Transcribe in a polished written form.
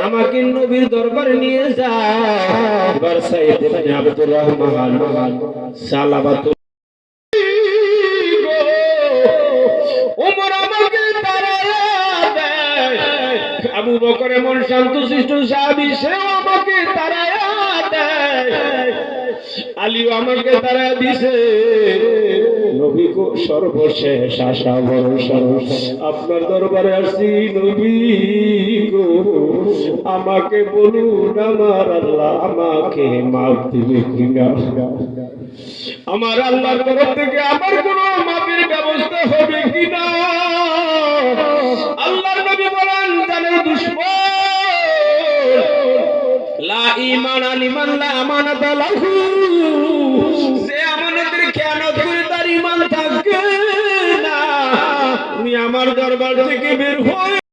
আমাকে নবীর দরবারে নিয়ে যায়। এবার সাইদ ইবনে আব্দুর রহমান সালাবাত ওমর আমাকে তাড়ায়া দেয়। আবু বকর এমন শান্তশিষ্ট সাহাবী, সে আমাকে তাড়ায়া দেয়। আলীও আমাকে তাড়ায়া দিছে। নবী গো, সর্বশেষ আশা ভরসা, আপনার দরবারে আসছি। নবী গো, আমাকে বলুন আমার আল্লাহ আমাকে মাফ দিবে কিনা। আমার আল্লাহর তরফ থেকে আমার কোনো মাফের ব্যবস্থা হবে কিনা। আল্লাহর নবী বলেন, জানের দুশমন, লা ঈমান লিমান লা আমানাতা লাহু, যে আমানতের খেয়ানত করে তার ঈমান থাকে না। তুমি আমার দরবার থেকে বের হও।